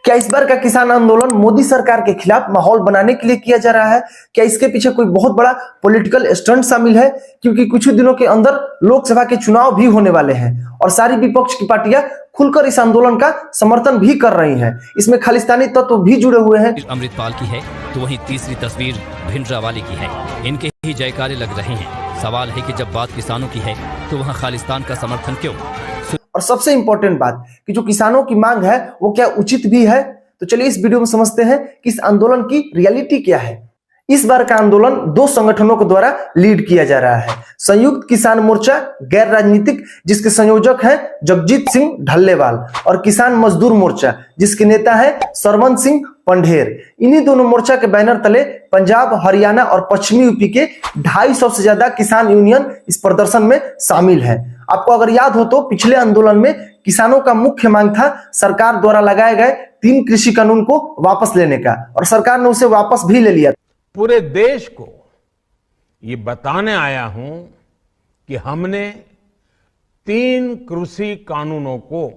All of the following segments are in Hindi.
क्या इस बार का किसान आंदोलन मोदी सरकार के खिलाफ माहौल बनाने के लिए किया जा रहा है? क्या इसके पीछे कोई बहुत बड़ा पॉलिटिकल स्टंट शामिल है? क्योंकि कुछ ही दिनों के अंदर लोकसभा के चुनाव भी होने वाले हैं और सारी विपक्ष की पार्टियां खुलकर इस आंदोलन का समर्थन भी कर रही हैं। इसमें खालिस्तानी तत्व भी जुड़े हुए हैं। अमृतपाल की है तो वहीं तीसरी तस्वीर भिंडरावाले की है। इनके ही जयकारे लग रहे हैं। सवाल है कि जब बात किसानों की है तो वहाँ खालिस्तान का समर्थन क्यों? और सबसे इंपॉर्टेंट बात कि जो किसानों की मांग है वो क्या उचित भी है? तो चलिए इस वीडियो में समझते हैं कि इस आंदोलन की रियलिटी क्या है। इस बार का आंदोलन दो संगठनों के द्वारा लीड किया जा रहा है। संयुक्त किसान मोर्चा गैर राजनीतिक, जिसके संयोजक हैं जगजीत सिंह ढल्लेवाल, और किसान मजदूर मोर्चा, जिसके नेता है सरवन सिंह पंढेर। इन्हीं दोनों मोर्चा के बैनर तले पंजाब, हरियाणा और पश्चिमी यूपी के 250 से ज्यादा किसान यूनियन इस प्रदर्शन में शामिल है। आपको अगर याद हो तो पिछले आंदोलन में किसानों का मुख्य मांग था सरकार द्वारा लगाए गए 3 कृषि कानून को वापस लेने का, और सरकार ने उसे वापस भी ले लिया। पूरे देश को ये बताने आया हूं कि हमने 3 कृषि कानूनों को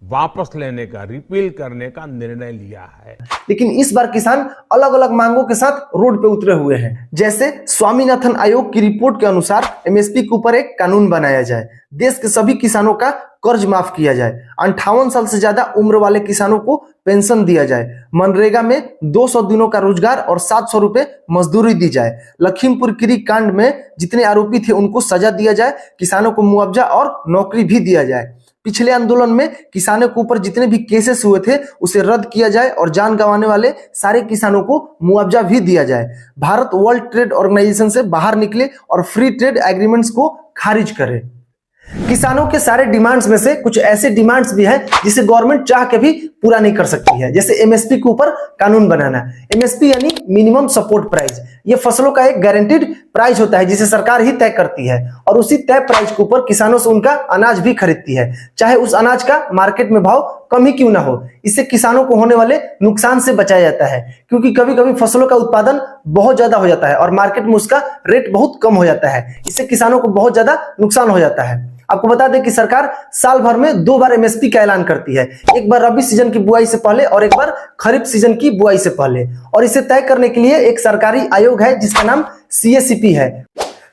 वापस लेने का, रिपील करने का निर्णय लिया है। लेकिन इस बार किसान अलग अलग मांगों के साथ रोड पे उतरे हुए हैं। जैसे स्वामीनाथन आयोग की रिपोर्ट के अनुसार एमएसपी के ऊपर एक कानून बनाया जाए, देश के सभी किसानों का कर्ज माफ किया जाए, 58 साल से ज्यादा उम्र वाले किसानों को पेंशन दिया जाए, मनरेगा में 200 दिनों का रोजगार और 700 रुपए मजदूरी दी जाए, लखीमपुर खीरी कांड में जितने आरोपी थे उनको सजा दिया जाए, किसानों को मुआवजा और नौकरी भी दिया जाए। पिछले आंदोलन में किसानों के ऊपर जितने भी केसेस हुए थे उसे रद्द किया जाए और जान गंवाने वाले सारे किसानों को मुआवजा भी दिया जाए। भारत वर्ल्ड ट्रेड ऑर्गेनाइजेशन से बाहर निकले और फ्री ट्रेड एग्रीमेंट्स को खारिज करे। किसानों के सारे डिमांड्स में से कुछ ऐसे डिमांड्स भी हैं जिसे गवर्नमेंट चाह के भी पूरा नहीं कर सकती है, जैसे एमएसपी के ऊपर कानून बनाना। एमएसपी यानी मिनिमम सपोर्ट प्राइस। ये फसलों का एक गारंटीड प्राइस होता है जिसे सरकार ही तय करती है, और उसी तय प्राइस के ऊपर किसानों से उनका अनाज भी खरीदती है, चाहे उस अनाज का मार्केट में भाव कम ही क्यों ना हो। इससे किसानों को होने वाले नुकसान से बचाया जाता है, क्योंकि कभी कभी फसलों का उत्पादन बहुत ज्यादा हो जाता है और मार्केट में उसका रेट बहुत कम हो जाता है। इससे किसानों को बहुत ज्यादा नुकसान हो जाता है। आपको बता दें कि सरकार साल भर में 2 बार एमएसपी का ऐलान करती है, एक बार रबी सीजन की बुआई से पहले और एक बार खरीफ सीजन की बुआई से पहले। और इसे तय करने के लिए एक सरकारी आयोग है जिसका नाम CACP है,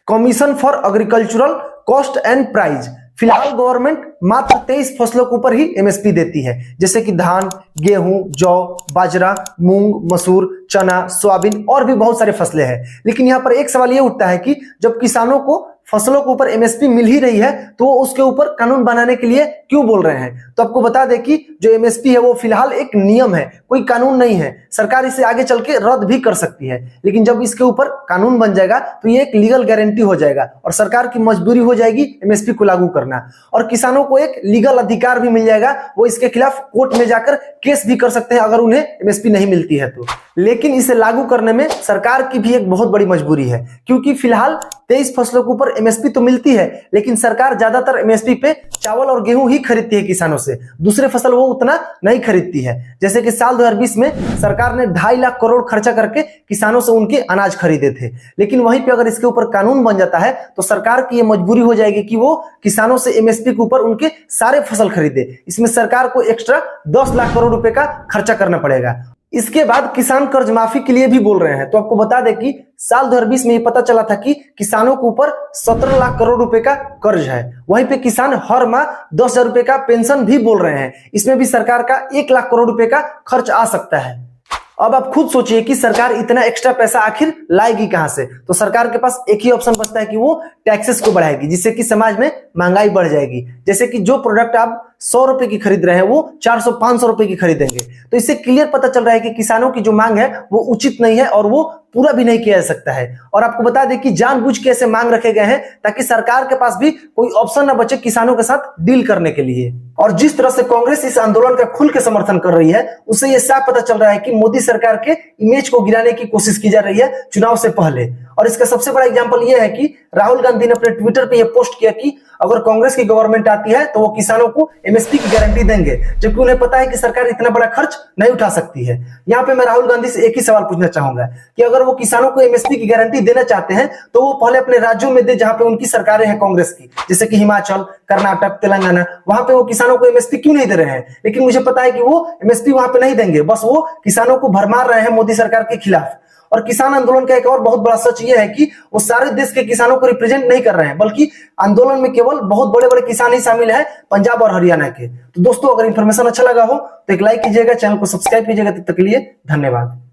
commission for agricultural cost and price. फिलहाल गवर्नमेंट मात्र 23 फसलों के ऊपर ही एमएसपी देती है, जैसे कि धान, गेहूं, जौ, बाजरा, मूंग, मसूर, चना, सोयाबीन और भी बहुत सारे फसलें हैं। लेकिन यहाँ पर एक सवाल ये उठता है कि जब किसानों को फसलों के ऊपर एमएसपी मिल ही रही है तो वो उसके ऊपर कानून बनाने के लिए क्यों बोल रहे हैं? तो आपको बता दें कि जो एमएसपी है वो फिलहाल एक नियम है, कोई कानून नहीं है। सरकार इसे आगे चल के रद्द भी कर सकती है, लेकिन जब इसके ऊपर कानून बन जाएगा तो ये एक लीगल गारंटी हो जाएगा और सरकार की मजबूरी हो जाएगी एमएसपी को लागू करना, और किसानों को एक लीगल अधिकार भी मिल जाएगा। वो इसके खिलाफ कोर्ट में जाकर केस भी कर सकते हैं अगर उन्हें एमएसपी नहीं मिलती है तो। लेकिन इसे लागू करने में सरकार की भी एक बहुत बड़ी मजबूरी है, क्योंकि फिलहाल 23 फसलों के ऊपर एमएसपी तो मिलती है, लेकिन सरकार ज्यादातर एमएसपी पे चावल और गेहूं ही खरीदती है किसानों से, दूसरे फसल वो उतना नहीं खरीदती है। जैसे कि साल 2020 में सरकार ने 2.5 लाख करोड़ खर्चा करके किसानों से उनके अनाज खरीदे थे। लेकिन वहीं पे अगर इसके ऊपर कानून बन जाता है तो सरकार की ये मजबूरी हो जाएगी कि वो किसानों से एमएसपी के ऊपर उनके सारे फसल खरीदे। इसमें सरकार को एक्स्ट्रा 10 लाख करोड़ रुपए का खर्चा करना पड़ेगा। इसके बाद किसान कर्ज माफी के लिए भी बोल रहे हैं। तो आपको बता दें कि साल 2020 में ये पता चला था कि किसानों के ऊपर 17 लाख करोड़ रुपए का कर्ज है। वहीं पे किसान हर माह 10,000 रुपए का पेंशन भी बोल रहे हैं। इसमें भी सरकार का 1 लाख करोड़ रुपए का खर्च आ सकता है। अब आप खुद सोचिए कि सरकार इतना एक्स्ट्रा पैसा आखिर लाएगी कहां से? तो सरकार के पास एक ही ऑप्शन बचता है कि वो टैक्सेस को बढ़ाएगी, जिससे कि समाज में महंगाई बढ़ जाएगी। जैसे कि जो प्रोडक्ट आप 100 रुपए की खरीद रहे हैं वो 400-500 रुपए की खरीदेंगे। तो इससे क्लियर पता चल रहा है कि किसानों की जो मांग है वो उचित नहीं है और वो पूरा भी नहीं किया जा सकता है। और आपको बता दें कि जानबूझ के ऐसे मांग रखे गए हैं ताकि सरकार के पास भी कोई ऑप्शन ना बचे किसानों के साथ डील करने के लिए। और जिस तरह से कांग्रेस इस आंदोलन का खुल के समर्थन कर रही है, उससे यह साफ पता चल रहा है कि मोदी सरकार के इमेज को गिराने की कोशिश की जा रही है चुनाव से पहले। और इसका सबसे बड़ा एग्जांपल यह है कि राहुल गांधी ने अपने ट्विटर पे यह पोस्ट किया कि अगर कांग्रेस की गवर्नमेंट आती है तो वो किसानों को एमएसपी की गारंटी देंगे, जबकि उन्हें पता है कि सरकार इतना बड़ा खर्च नहीं उठा सकती है। यहाँ पे मैं राहुल गांधी से एक ही सवाल पूछना चाहूंगा कि अगर वो किसानों को एमएसपी की गारंटी देना चाहते हैं तो वो पहले अपने राज्यों में दे जहां पे उनकी सरकारें हैं कांग्रेस की, जैसे कि हिमाचल, कर्नाटक, तेलंगाना, वहां पे वो किसानों को एमएसपी क्यों नहीं दे रहे हैं? लेकिन मुझे पता है कि वो एमएसपी वहां पे नहीं देंगे, बस वो किसानों को भरमार रहे हैं मोदी सरकार के खिलाफ। और किसान आंदोलन का एक और बहुत बड़ा सच ये है कि वो सारे देश के किसानों को रिप्रेजेंट नहीं कर रहे हैं, बल्कि आंदोलन में केवल बहुत बड़े बड़े किसान ही शामिल है, पंजाब और हरियाणा के। तो दोस्तों, अगर इंफॉर्मेशन अच्छा लगा हो तो एक लाइक कीजिएगा, चैनल को सब्सक्राइब कीजिएगा। तब तक के लिए धन्यवाद।